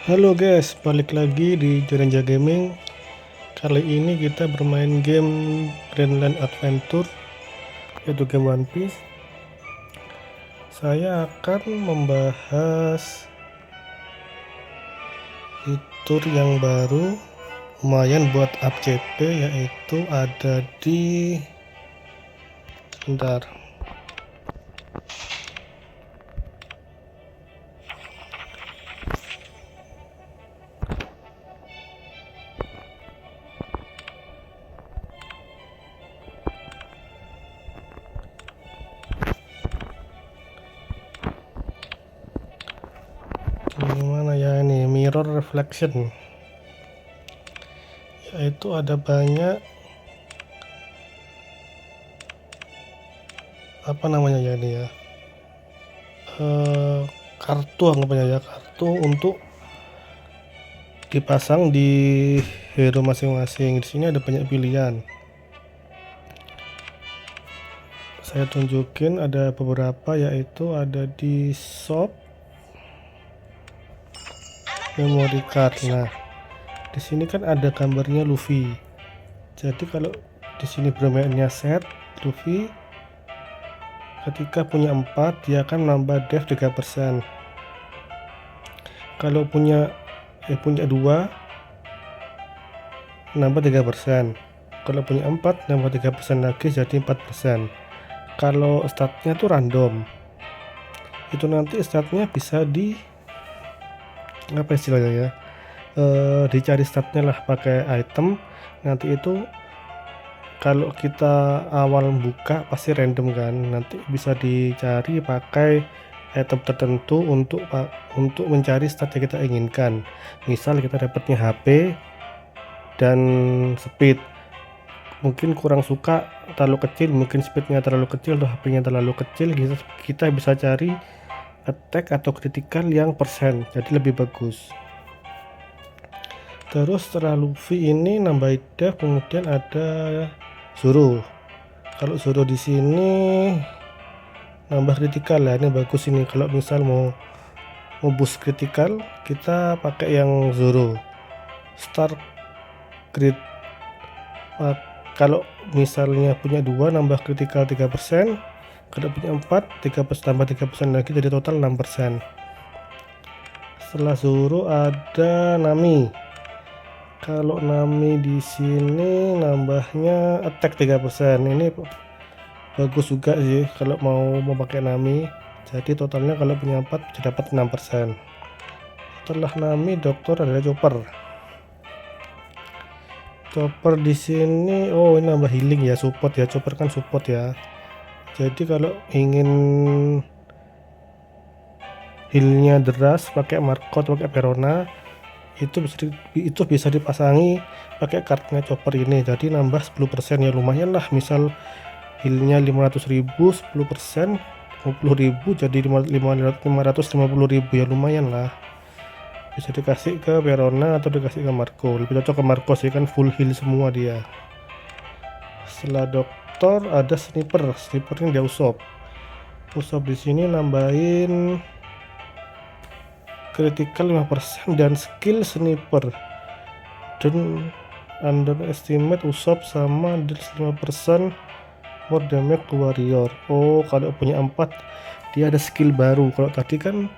Halo guys, balik lagi di Jarinja Gaming. Kali ini kita bermain game Greenland Adventure, yaitu game One Piece. Saya akan membahas fitur yang baru lumayan buat up CP, yaitu ada di sebentar. Gimana ya ini mirror reflection, yaitu ada banyak apa namanya ya ini ya, kartu anggapannya ya, kartu untuk dipasang di hero masing-masing. Di sini ada banyak pilihan. Saya tunjukin ada beberapa, yaitu ada di shop, memory card. Nah, di sini kan ada gambarnya Luffy. Jadi kalau di sini bermainnya set Luffy, ketika punya 4 dia akan nambah def 3%. Kalau punya 2 nambah 3%. Kalau punya 4 nambah 3% lagi jadi 4%. Kalau statnya tuh random, itu nanti statnya bisa di apa istilahnya ya, dicari statnya lah pakai item. Nanti itu kalau kita awal buka pasti random kan, nanti bisa dicari pakai item tertentu untuk mencari stat yang kita inginkan. Misal kita dapatnya HP dan speed, mungkin kurang suka terlalu kecil, mungkin speednya terlalu kecil atau HP-nya terlalu kecil, kita bisa cari attack atau critical yang persen, jadi lebih bagus. Terus setelah Luffy ini nambah def, kemudian ada Zoro. Kalau Zoro di sini nambah critical ya, ini bagus ini. Kalau misal mau boost critical, kita pakai yang Zoro Star Crit. Kalau misalnya punya 2 nambah critical 3%, kalau punya 4 3% tambah 3% lagi jadi total 6%. Setelah Zoro ada Nami. Kalau Nami di sini nambahnya attack 3%. Ini bagus juga sih kalau mau pakai Nami. Jadi totalnya kalau punya 4 bisa dapat 6%. Setelah Nami dokter adalah Chopper di sini. Oh, ini nambah healing ya, support ya. Chopper kan support ya. Jadi kalau ingin healnya deras pakai Marco atau pakai Verona, itu bisa dipasangi pakai kartunya Chopper ini. Jadi nambah 10% ya, lumayan lah. Misal healnya 500.000, 10% 50.000 jadi 550.000 ya, lumayan lah. Bisa dikasih ke Verona atau dikasih ke Marco. Lebih cocok ke Marco sih, kan full heal semua dia. Setelah dokter ada sniper ini dia Usopp di sini nambahin critical 5% dan skill sniper, dan underestimate Usopp sama 5% more damage to warrior. Oh, kalau punya 4 dia ada skill baru. Kalau tadi kan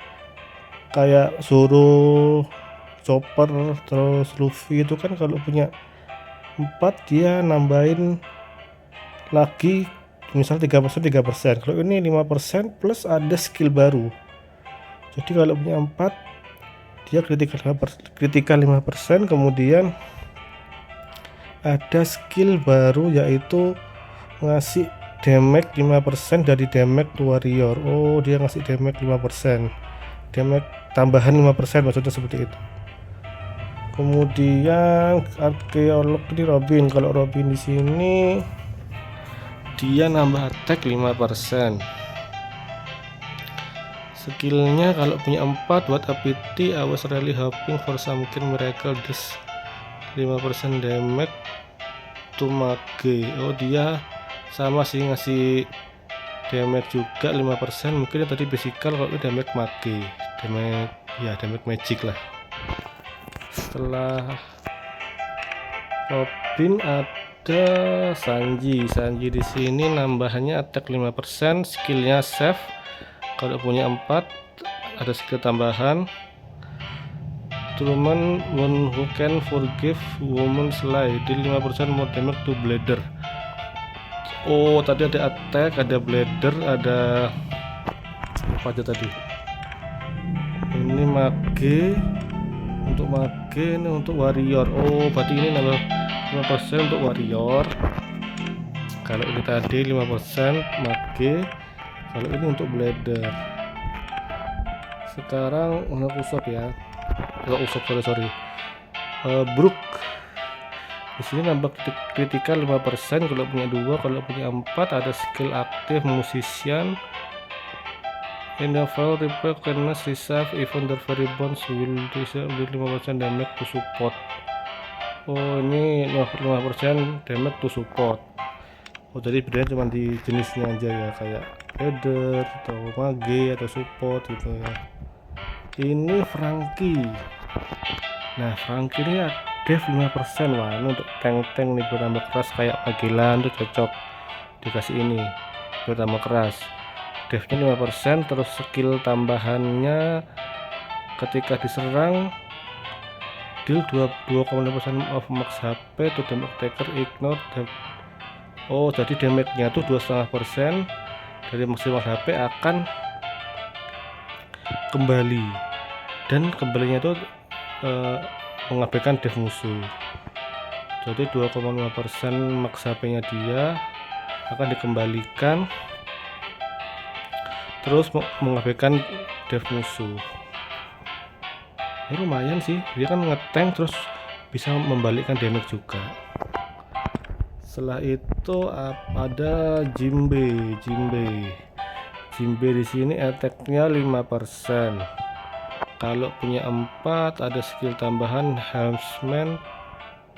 kayak Zoro, Chopper, terus Luffy itu kan kalau punya 4 dia nambahin lagi misal 3%. Kalau ini 5% plus ada skill baru. Jadi kalau punya 4 dia critical 5%, kemudian ada skill baru yaitu ngasih damage 5% dari damage to warrior. Oh, dia ngasih damage 5%, damage tambahan 5%, maksudnya seperti itu. Kemudian arkeolog di Robin. Kalau Robin di sini dia nambah attack 5%. Skillnya kalau punya 4 buat ability I was really hoping for something miracle this 5% damage to mage. Oh, dia sama sih ngasih damage juga 5%. Mungkin tadi physical, kalau damage mage, damage magic lah. Setelah Robin ada Sanji di sini nambahnya attack 5%, skillnya save. Kalau punya 4 ada skill tambahan. Truman one who can forgive woman slay, deal 5% more damage to blader. Oh, tadi ada attack, ada blader, ada apa aja tadi? Ini mage, untuk mage, ini untuk warrior. Oh, berarti ini nambah 5% untuk warrior. Kalau ini tadi 5% mage, kalau ini untuk blader. Sekarang untuk usop ya. Kalau usop sorry. Brook. Di sini nambah kritikal 5%, kalau punya 2, kalau punya 4 ada skill aktif musician. In the file repair kindness reserve even the very bones will deal 5% damage to support. Oh, ini 5% damage to support. Oh, jadi bedanya cuma di jenisnya aja ya, kayak header atau mage atau support gitu ya. Ini Franky. Nah, Franky ini dev 5%. Wah, ini untuk tank-tank nih, bertambah keras kayak Magellan tuh cocok dikasih ini, bertambah keras. Devnya 5%, terus skill tambahannya ketika diserang deal 2,5% of max HP to damage taker ignore. Oh, jadi damage-nya tuh 2,5% dari maksimal HP akan kembali, dan kembalinya itu mengabaikan dev musuh. Jadi 2,5% max HP nya dia akan dikembalikan, terus mengabaikan dev musuh. Ini lumayan sih, dia kan ngetank terus bisa membalikkan damage juga. Setelah itu ada Jimbe di sini attack-nya 5%. Kalau punya 4 ada skill tambahan helmsman,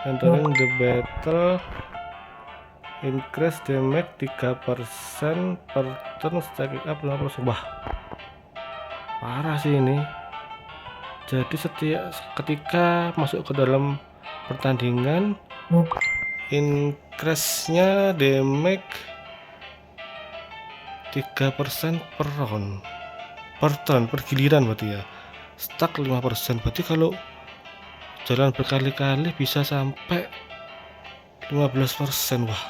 entering the battle increase damage 3% per turn, stacking up 5%. Wah, parah sih ini. Jadi ketika masuk ke dalam pertandingan, increase-nya damage 3% per round, per turn, per giliran berarti ya. Stack 5%, berarti kalau jalan berkali-kali bisa sampai 15%. Wah,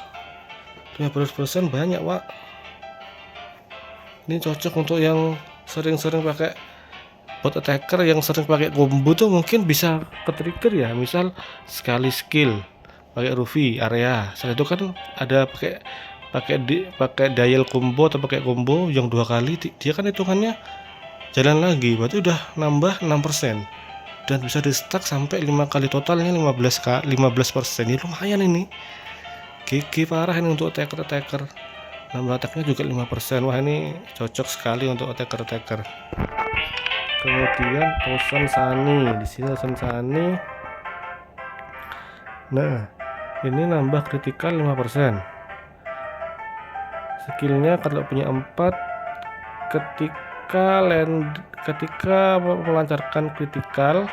15% banyak, Wak. Ini cocok untuk yang sering-sering pakai bot attacker, yang sering pakai combo tuh mungkin bisa ke trigger ya. Misal sekali skill pakai Ruffy area, setelah itu kan ada pakai dial combo atau pakai combo yang 2 kali, dia kan hitungannya jalan lagi, berarti udah nambah 6% dan bisa di stack sampai 5 kali, totalnya 15%. Ini lumayan ini, GG parah ini untuk attacker. Nambah attacknya juga 5%. Wah, ini cocok sekali untuk attacker. Kemudian Tosan Sani, di sini Tosan Sani. Nah, ini nambah kritikal 5%. Skillnya kalau punya 4, ketika melancarkan kritikal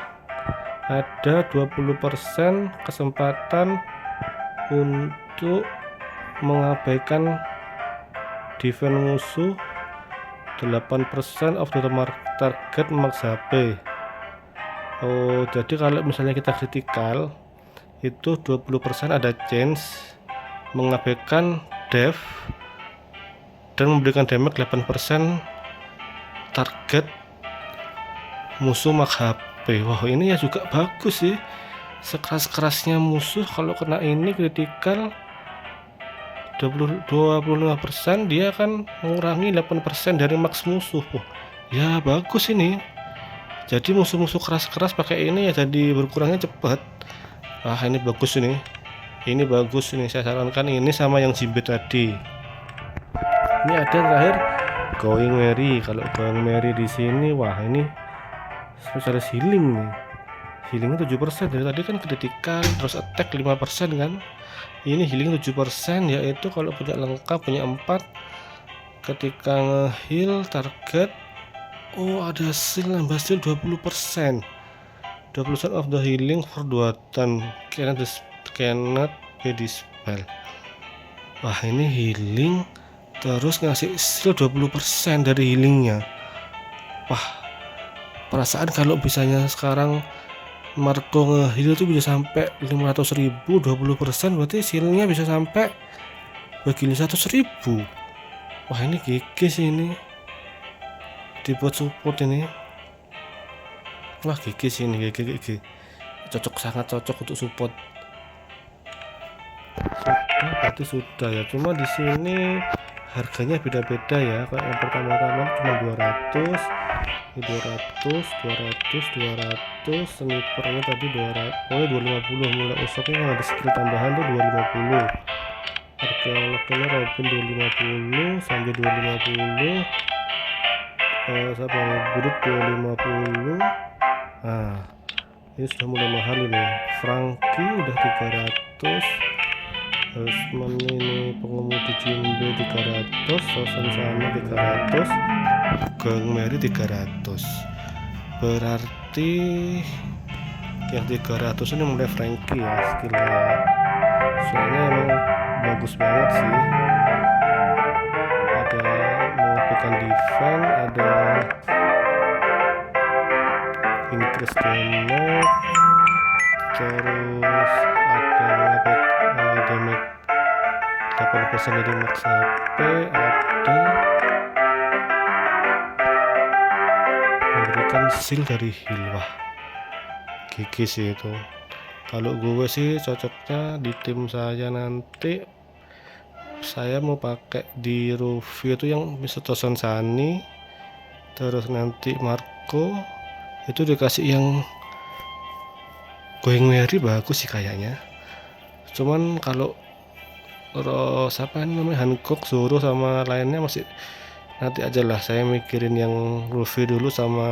ada 20% kesempatan untuk mengabaikan defense musuh 8% of the target max HP. Oh, jadi kalau misalnya kita kritikal itu 20% ada chance mengabaikan dev dan memberikan damage 8% target musuh max HP. Wah, ini ya juga bagus sih. Sekeras-kerasnya musuh kalau kena ini kritikal 25%, dia akan mengurangi 8% dari max musuh. Oh, ya bagus ini. Jadi musuh-musuh keras-keras pakai ini ya jadi berkurangnya cepat. Wah, ini bagus ini. Ini bagus ini, saya sarankan ini sama yang Jimbe tadi. Ini ada terakhir Going Merry. Kalau Going Merry di sini, wah ini spesialis healing nih. Healingnya 7%, dari tadi kan kritikal terus attack 5% kan. Ini healing 7%, yaitu kalau punya lengkap, punya 4, ketika nge-heal target, oh ada hasil nambah hasil 20%. 20% of the healing for 2 turn cannot be dispel. Wah, ini healing terus ngasih skill 20% dari healingnya. Wah, perasaan kalau bisanya sekarang Marco nge-heal itu bisa sampai 500.000, 20% berarti healingnya bisa sampai bagi 100.000. Wah, ini GG sih ini dibuat support ini. Wah, GG sih ini, GG. Sangat cocok untuk support. Berarti sudah ya, cuma di sini harganya beda-beda ya. Kayak yang pertama-tama cuma 200, ini 200, snipernya tadi 250, mulai usapnya yang ada skill tambahan tuh 250, arkeolognya Robin 250, sampai 250, Gudut 250. Nah, ini sudah mulai mahal ini. Frankie udah 300, Osman ini pengemudi Jimbe 300, Sosan sana 300, Gang Mary 300. Berarti yang 300 ini mulai Frankie ya skillnya. Soalnya emang bagus banget sih. Ada mengapikan defense, ada increase damage, terus ada damage 8% dari max HP, ada memberikan shield dari heal. Wah, gigi sih itu. Kalau gue sih cocoknya di tim saya nanti saya mau pakai di Ruffy itu yang Tosan Sani, terus nanti Marco itu dikasih yang Going Merry bagus sih kayaknya. Cuman kalau siapa namanya Hancock, Zoro sama lainnya masih nanti aja lah, saya mikirin yang Ruffy dulu sama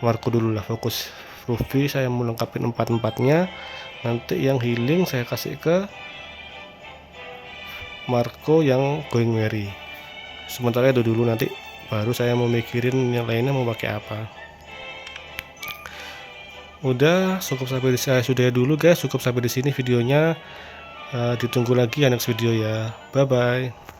Marco dulu lah. Fokus Ruffy saya mau lengkapin 4-4-nya, nanti yang healing saya kasih ke Marco yang Going Merry. Sementara itu dulu, nanti baru saya mau mikirin yang lainnya mau pakai apa. Udah cukup sampai di saya sudah dulu guys, cukup sampai di sini videonya. Ditunggu lagi ya next video ya. Bye bye.